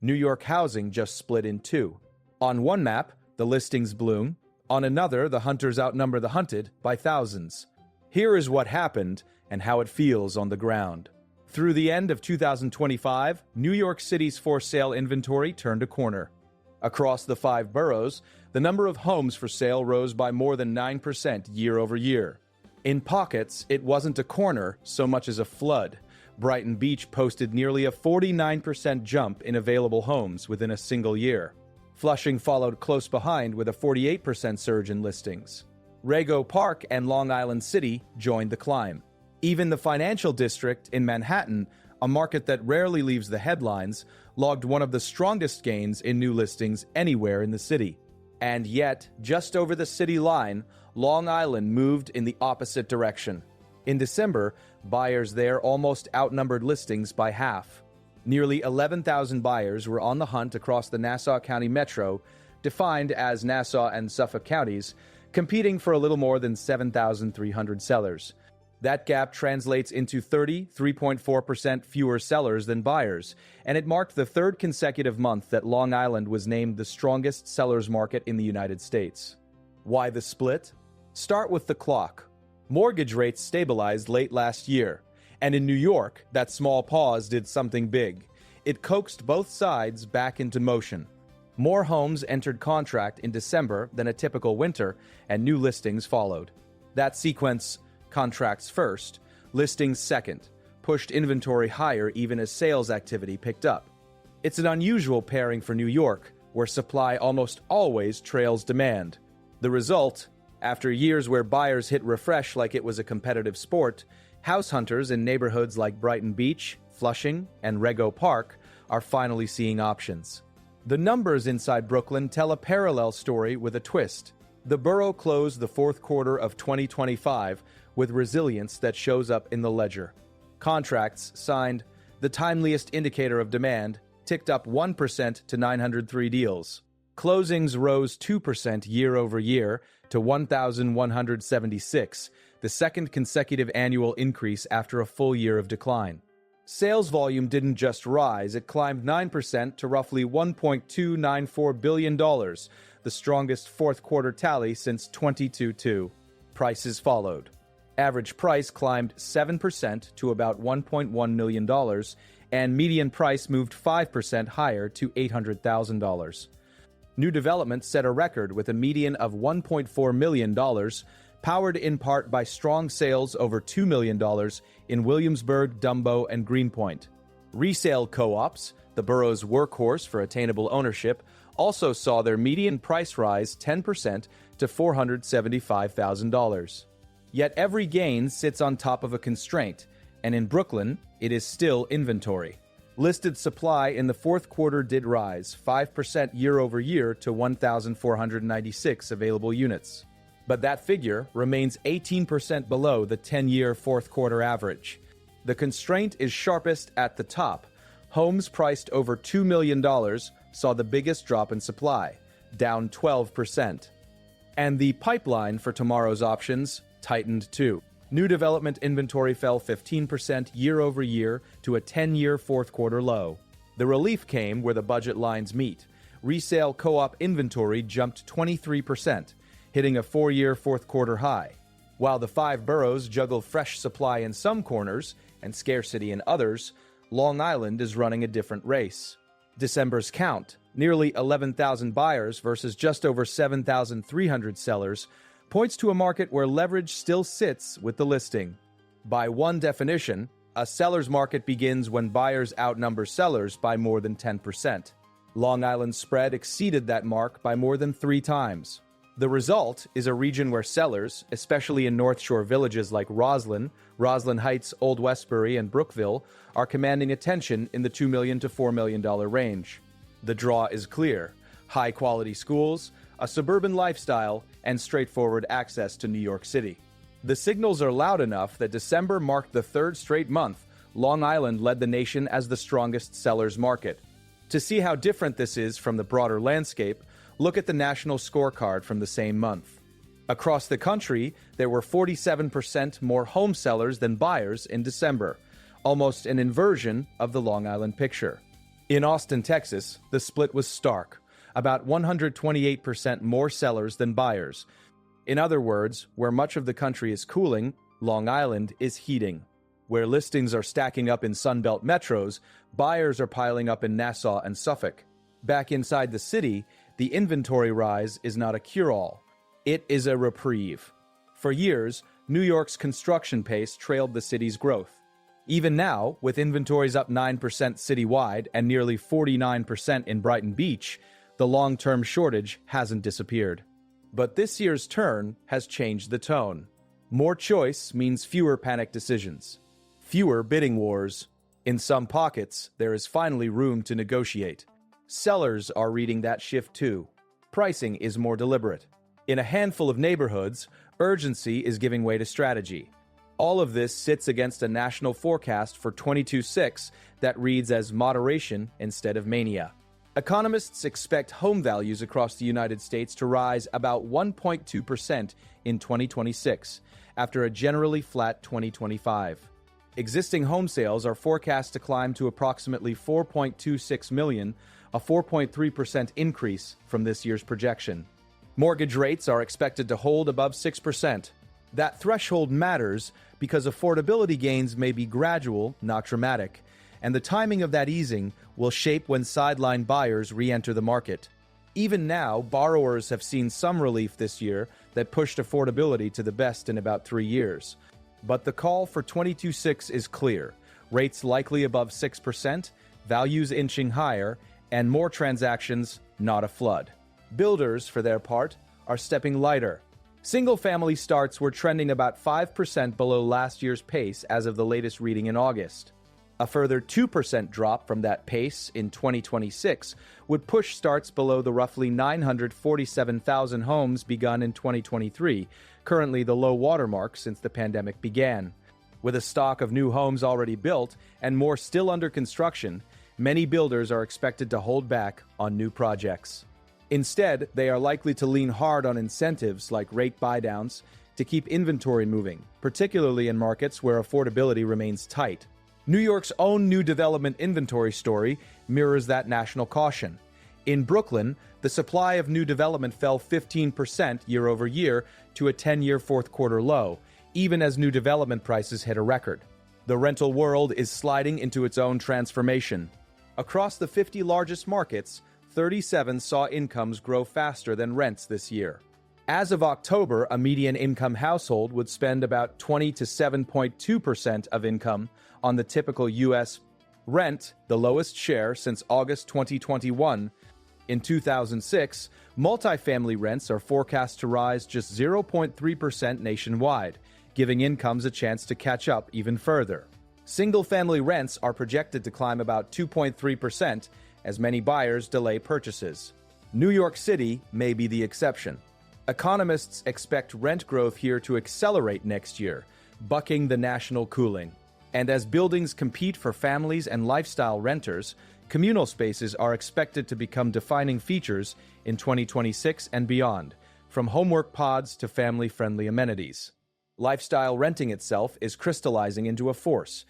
New York housing just split in two. On one map, the listings bloom. On another, the hunters outnumber the hunted by thousands. Here is what happened and how it feels on the ground. Through the end of 2025, New York City's for-sale inventory turned a corner. Across the 5 boroughs, the number of homes for sale rose by more than 9% year over year. In pockets, it wasn't a corner so much as a flood. Brighton Beach posted nearly a 49% jump in available homes within a single year. Flushing followed close behind with a 48% surge in listings. Rego Park and Long Island City joined the climb. Even the financial district in Manhattan, a market that rarely leaves the headlines, logged one of the strongest gains in new listings anywhere in the city. And yet, just over the city line, Long Island moved in the opposite direction. In December, buyers there almost outnumbered listings by half. Nearly 11,000 buyers were on the hunt across the Nassau County Metro, defined as Nassau and Suffolk counties, competing for a little more than 7,300 sellers. That gap translates into 33.4% fewer sellers than buyers, and it marked the third consecutive month that Long Island was named the strongest sellers market in the United States. Why the split? Start with the clock. Mortgage rates stabilized late last year, and in New York, that small pause did something big. It coaxed both sides back into motion. More homes entered contract in December than a typical winter, and new listings followed. That sequence, contracts first, listings second, pushed inventory higher even as sales activity picked up. It's an unusual pairing for New York, where supply almost always trails demand. The result, after years where buyers hit refresh like it was a competitive sport, house hunters in neighborhoods like Brighton Beach, Flushing, and Rego Park are finally seeing options. The numbers inside Brooklyn tell a parallel story with a twist. The borough closed the fourth quarter of 2025 with resilience that shows up in the ledger. Contracts signed, the timeliest indicator of demand, ticked up 1% to 903 deals. Closings rose 2% year over year to 1,176, the second consecutive annual increase after a full year of decline. Sales volume didn't just rise, it climbed 9% to roughly $1.294 billion, the strongest fourth quarter tally since 2022. Prices followed. Average price climbed 7% to about $1.1 million, and median price moved 5% higher to $800,000. New development set a record with a median of $1.4 million, powered in part by strong sales over $2 million in Williamsburg, Dumbo, and Greenpoint. Resale co-ops, the borough's workhorse for attainable ownership, also saw their median price rise 10% to $475,000. Yet every gain sits on top of a constraint, and in Brooklyn, it is still inventory. Listed supply in the fourth quarter did rise 5% year over year to 1,496 available units. But that figure remains 18% below the 10-year fourth quarter average. The constraint is sharpest at the top. Homes priced over $2 million saw the biggest drop in supply, down 12%. And the pipeline for tomorrow's options tightened too. New development inventory fell 15% year over year to a 10-year fourth quarter low. The relief came where the budget lines meet. Resale co-op inventory jumped 23%, hitting a 4-year fourth quarter high. While the 5 boroughs juggle fresh supply in some corners and scarcity in others, Long Island is running a different race. December's count, nearly 11,000 buyers versus just over 7,300 sellers, points to a market where leverage still sits with the listing. By one definition, a seller's market begins when buyers outnumber sellers by more than 10%. Long Island's spread exceeded that mark by more than 3 times. The result is a region where sellers, especially in North Shore villages like Roslyn Heights, Old Westbury, and Brookville, are commanding attention in the $2 million to $4 million range. The draw is clear: high-quality schools, a suburban lifestyle, and straightforward access to New York City. The signals are loud enough that December marked the 3rd straight month Long Island led the nation as the strongest sellers market. To see how different this is from the broader landscape, look at the national scorecard from the same month. Across the country, there were 47% more home sellers than buyers in December, almost an inversion of the Long Island picture. In Austin, Texas, the split was stark, about 128% more sellers than buyers. In other words, where much of the country is cooling, Long Island is heating. Where listings are stacking up in Sunbelt metros, buyers are piling up in Nassau and Suffolk. Back inside the city, the inventory rise is not a cure-all. It is a reprieve. For years, New York's construction pace trailed the city's growth. Even now, with inventories up 9% citywide and nearly 49% in Brighton Beach, the long-term shortage hasn't disappeared. But this year's turn has changed the tone. More choice means fewer panic decisions, fewer bidding wars. In some pockets, there is finally room to negotiate. Sellers are reading that shift too. Pricing is more deliberate. In a handful of neighborhoods, urgency is giving way to strategy. All of this sits against a national forecast for 22.6 that reads as moderation instead of mania. Economists expect home values across the United States to rise about 1.2% in 2026, after a generally flat 2025. Existing home sales are forecast to climb to approximately 4.26 million, a 4.3% increase from this year's projection. Mortgage rates are expected to hold above 6%. That threshold matters because affordability gains may be gradual, not dramatic, and the timing of that easing will shape when sideline buyers re-enter the market. Even now, borrowers have seen some relief this year that pushed affordability to the best in about 3 years. But the call for 22.6 is clear. Rates likely above 6%, values inching higher, and more transactions, not a flood. Builders, for their part, are stepping lighter. Single-family starts were trending about 5% below last year's pace as of the latest reading in August. A further 2% drop from that pace in 2026 would push starts below the roughly 947,000 homes begun in 2023, currently the low watermark since the pandemic began. With a stock of new homes already built and more still under construction, many builders are expected to hold back on new projects. Instead, they are likely to lean hard on incentives like rate buydowns to keep inventory moving, particularly in markets where affordability remains tight. New York's own new development inventory story mirrors that national caution. In Brooklyn, the supply of new development fell 15% year over year to a 10-year fourth-quarter low, even as new development prices hit a record. The rental world is sliding into its own transformation. Across the 50 largest markets, 37 saw incomes grow faster than rents this year. As of October, a median income household would spend about 20 to 7.2% of income on the typical U.S. rent, the lowest share since August 2021. In 2006, multifamily rents are forecast to rise just 0.3% nationwide, giving incomes a chance to catch up even further. Single-family rents are projected to climb about 2.3%, as many buyers delay purchases. New York City may be the exception. Economists expect rent growth here to accelerate next year, bucking the national cooling. And as buildings compete for families and lifestyle renters, communal spaces are expected to become defining features in 2026 and beyond, from homework pods to family-friendly amenities. Lifestyle renting itself is crystallizing into a force.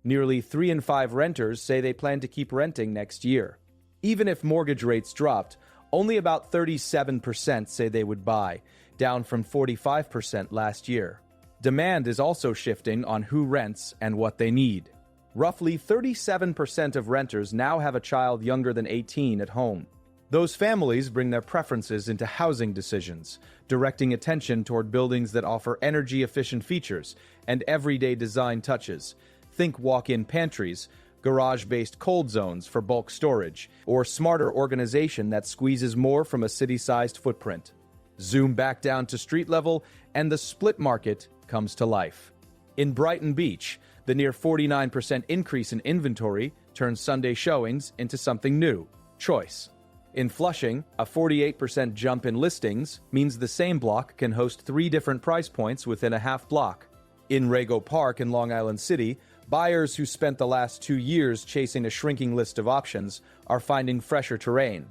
Nearly 3 in 5 renters say they plan to keep renting next year. Even if mortgage rates dropped, only about 37% say they would buy, down from 45% last year. Demand is also shifting on who rents and what they need. Roughly 37% of renters now have a child younger than 18 at home. Those families bring their preferences into housing decisions, directing attention toward buildings that offer energy-efficient features and everyday design touches. Think walk-in pantries, garage-based cold zones for bulk storage, or smarter organization that squeezes more from a city-sized footprint. Zoom back down to street level, and the split market comes to life. In Brighton Beach, the near 49% increase in inventory turns Sunday showings into something new: choice. In Flushing, a 48% jump in listings means the same block can host 3 different price points within a half block. In Rego Park in Long Island City, buyers who spent the last 2 years chasing a shrinking list of options are finding fresher terrain.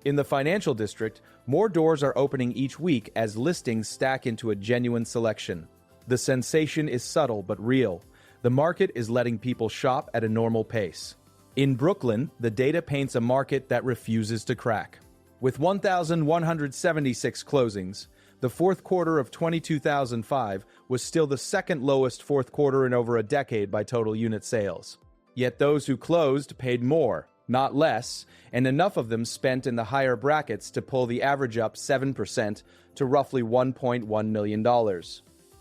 In the financial district, more doors are opening each week as listings stack into a genuine selection. The sensation is subtle but real. The market is letting people shop at a normal pace. In Brooklyn, the data paints a market that refuses to crack. With 1,176 closings, the fourth quarter of 2005 was still the second lowest fourth quarter in over a decade by total unit sales. Yet those who closed paid more, not less, and enough of them spent in the higher brackets to pull the average up 7% to roughly $1.1 million.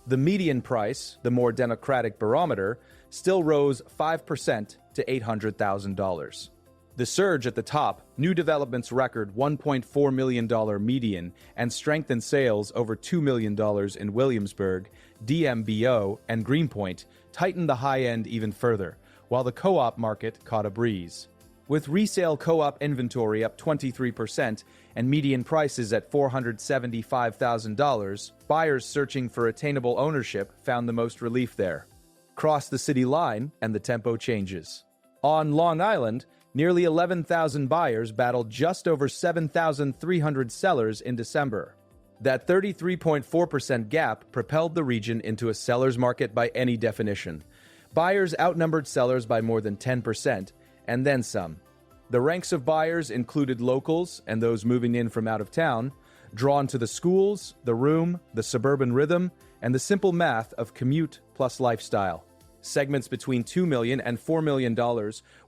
The median price, the more democratic barometer, still rose 5% to $800,000. The surge at the top, new developments record $1.4 million median and strengthened sales over $2 million in Williamsburg, DMBO, and Greenpoint tightened the high end even further, while the co-op market caught a breeze. With resale co-op inventory up 23% and median prices at $475,000, buyers searching for attainable ownership found the most relief there. Cross the city line and the tempo changes. On Long Island, nearly 11,000 buyers battled just over 7,300 sellers in December. That 33.4% gap propelled the region into a seller's market by any definition. Buyers outnumbered sellers by more than 10%, and then some. The ranks of buyers included locals and those moving in from out of town, drawn to the schools, the room, the suburban rhythm, and the simple math of commute plus lifestyle. Segments between $2 million and $4 million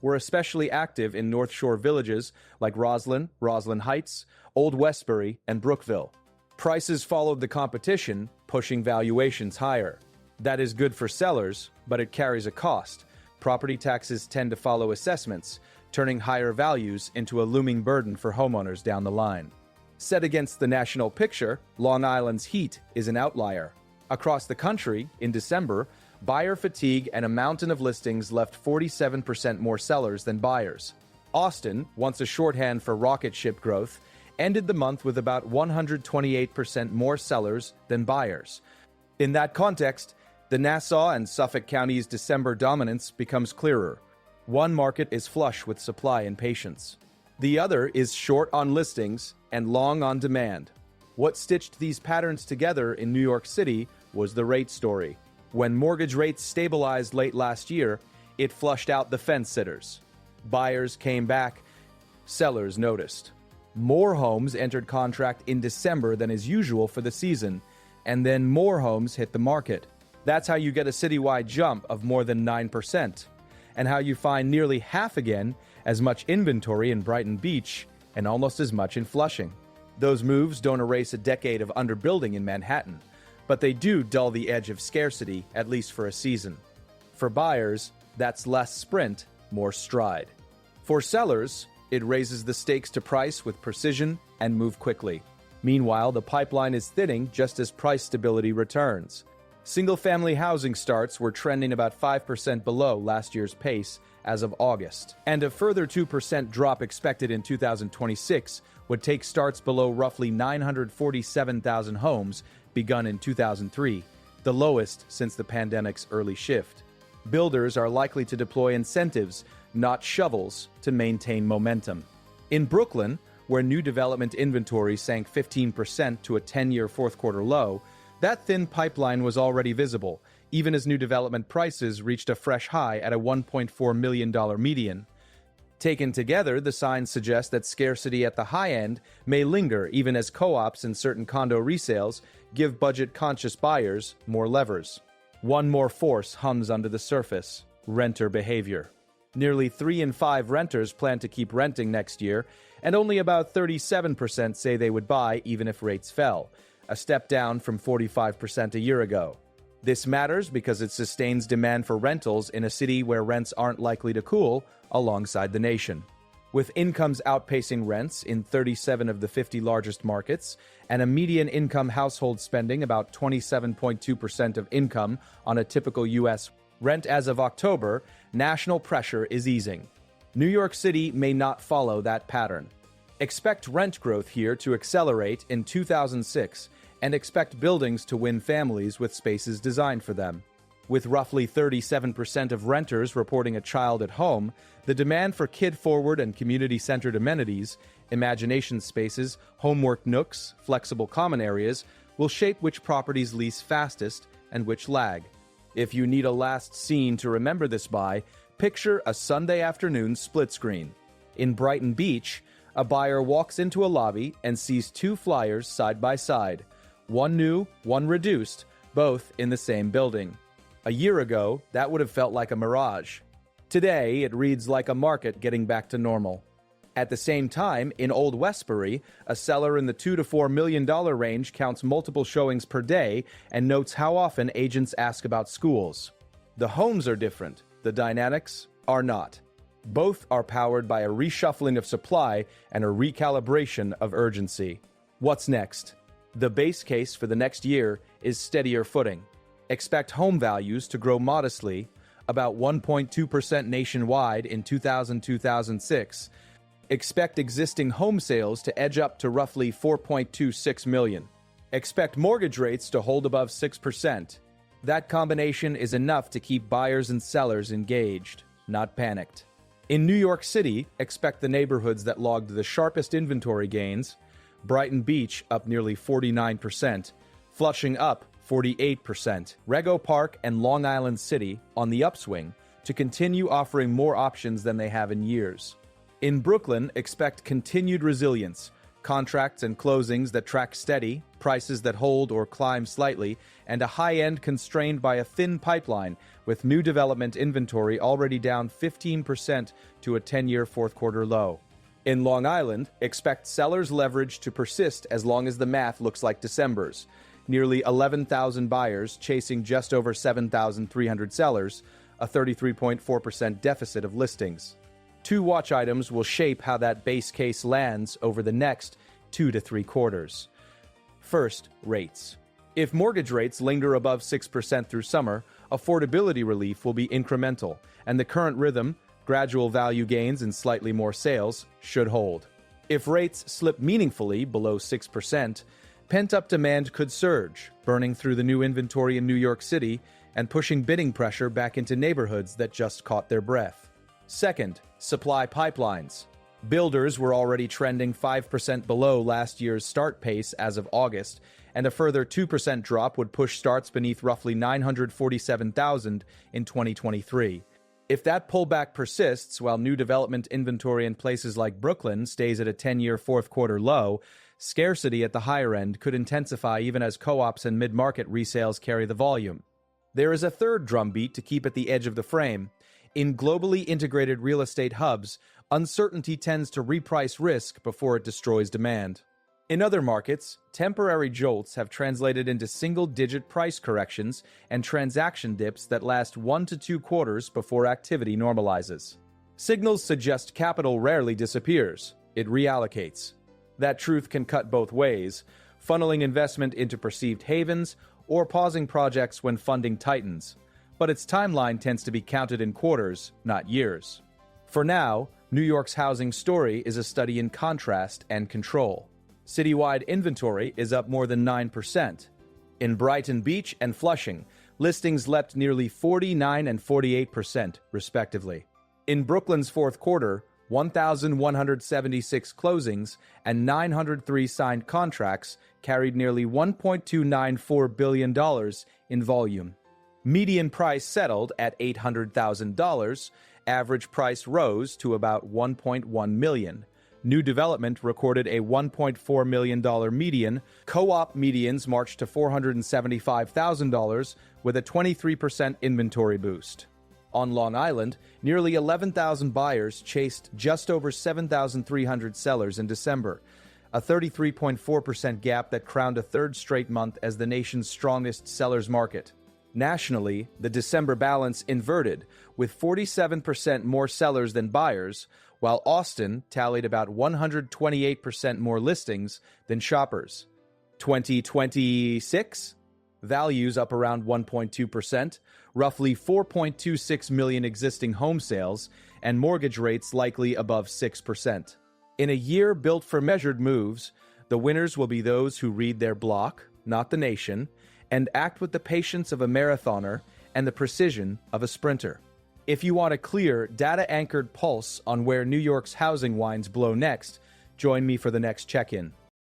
were especially active in North Shore villages like Roslyn, Roslyn Heights, Old Westbury, and Brookville. Prices followed the competition, pushing valuations higher. That is good for sellers, but it carries a cost. Property taxes tend to follow assessments, turning higher values into a looming burden for homeowners down the line. Set against the national picture, Long Island's heat is an outlier. Across the country, in December, buyer fatigue and a mountain of listings left 47% more sellers than buyers. Austin, once a shorthand for rocket ship growth, ended the month with about 128% more sellers than buyers. In that context, the Nassau and Suffolk counties' December dominance becomes clearer. One market is flush with supply and patience. The other is short on listings and long on demand. What stitched these patterns together in New York City was the rate story. When mortgage rates stabilized late last year, it flushed out the fence-sitters. Buyers came back. Sellers noticed. More homes entered contract in December than is usual for the season, and then more homes hit the market. That's how you get a citywide jump of more than 9%, and how you find nearly half again as much inventory in Brighton Beach and almost as much in Flushing. Those moves don't erase a decade of underbuilding in Manhattan, but they do dull the edge of scarcity, at least for a season. For buyers, that's less sprint, more stride. For sellers, it raises the stakes to price with precision and move quickly. Meanwhile, the pipeline is thinning just as price stability returns. Single-family housing starts were trending about 5% below last year's pace as of August, and a further 2% drop expected in 2026 would take starts below roughly 947,000 homes begun in 2003, the lowest since the pandemic's early shift. Builders are likely to deploy incentives, not shovels, to maintain momentum. In Brooklyn, where new development inventory sank 15% to a 10-year fourth-quarter low, that thin pipeline was already visible, even as new development prices reached a fresh high at a $1.4 million median. Taken together, the signs suggest that scarcity at the high end may linger even as co-ops and certain condo resales give budget-conscious buyers more levers. One more force hums under the surface: renter behavior. Nearly 3 in 5 renters plan to keep renting next year, and only about 37% say they would buy even if rates fell, a step down from 45% a year ago. This matters because it sustains demand for rentals in a city where rents aren't likely to cool alongside the nation. With incomes outpacing rents in 37 of the 50 largest markets, and a median income household spending about 27.2% of income on a typical U.S. rent as of October, national pressure is easing. New York City may not follow that pattern. Expect rent growth here to accelerate in 2006, and expect buildings to win families with spaces designed for them. With roughly 37% of renters reporting a child at home, the demand for kid-forward and community-centered amenities, imagination spaces, homework nooks, flexible common areas, will shape which properties lease fastest and which lag. If you need a last scene to remember this by, Picture a Sunday afternoon split screen. In Brighton Beach, a buyer walks into a lobby and sees two flyers side by side, one new, one reduced, both in the same building. A year ago, that would have felt like a mirage. Today, it reads like a market getting back to normal. At the same time, in Old Westbury, a seller in the $2 to $4 million range counts multiple showings per day and notes how often agents ask about schools. The homes are different, the dynamics are not. Both are powered by a reshuffling of supply and a recalibration of urgency. What's next? The base case for the next year is steadier footing. Expect home values to grow modestly, about 1.2% nationwide in 2000-2006. Expect existing home sales to edge up to roughly 4.26 million. Expect mortgage rates to hold above 6%. That combination is enough to keep buyers and sellers engaged, not panicked. In New York City, expect the neighborhoods that logged the sharpest inventory gains, Brighton Beach up nearly 49%, Flushing up 48%, Rego Park and Long Island City on the upswing to continue offering more options than they have in years. In Brooklyn, expect continued resilience, contracts and closings that track steady, prices that hold or climb slightly, and a high-end constrained by a thin pipeline with new development inventory already down 15% to a 10-year fourth-quarter low. In Long Island, expect sellers' leverage to persist as long as the math looks like December's. Nearly 11,000 buyers chasing just over 7,300 sellers, a 33.4% deficit of listings. Two watch items will shape how that base case lands over the next 2 to 3 quarters. First, rates. If mortgage rates linger above 6% through summer, affordability relief will be incremental, and the current rhythm, gradual value gains and slightly more sales, should hold. If rates slip meaningfully below 6%, pent-up demand could surge, burning through the new inventory in New York City and pushing bidding pressure back into neighborhoods that just caught their breath. Second, supply pipelines. Builders were already trending 5% below last year's start pace as of August, and a further 2% drop would push starts beneath roughly 947,000 in 2023. If that pullback persists while new development inventory in places like Brooklyn stays at a 10-year fourth-quarter low, scarcity at the higher end could intensify even as co-ops and mid-market resales carry the volume. There is a third drumbeat to keep at the edge of the frame. In globally integrated real estate hubs, uncertainty tends to reprice risk before it destroys demand. In other markets, temporary jolts have translated into single-digit price corrections and transaction dips that last 1 to 2 quarters before activity normalizes. Signals suggest capital rarely disappears, it reallocates. That truth can cut both ways, funneling investment into perceived havens or pausing projects when funding tightens. But its timeline tends to be counted in quarters, not years. For now, New York's housing story is a study in contrast and control. Citywide inventory is up more than 9%. In Brighton Beach and Flushing, listings leapt nearly 49% and 48%, respectively. In Brooklyn's fourth quarter, 1,176 closings and 903 signed contracts carried nearly $1.294 billion in volume. Median price settled at $800,000, average price rose to about $1.1 million. New development recorded a $1.4 million median. Co-op medians marched to $475,000 with a 23% inventory boost. On Long Island, nearly 11,000 buyers chased just over 7,300 sellers in December, a 33.4% gap that crowned a third straight month as the nation's strongest sellers market. Nationally, the December balance inverted, with 47% more sellers than buyers, while Austin tallied about 128% more listings than shoppers. 2026? Values up around 1.2%, roughly 4.26 million existing home sales, and mortgage rates likely above 6%. In a year built for measured moves, the winners will be those who read their block, not the nation, and act with the patience of a marathoner and the precision of a sprinter. If you want a clear, data-anchored pulse on where New York's housing winds blow next, join me for the next check-in.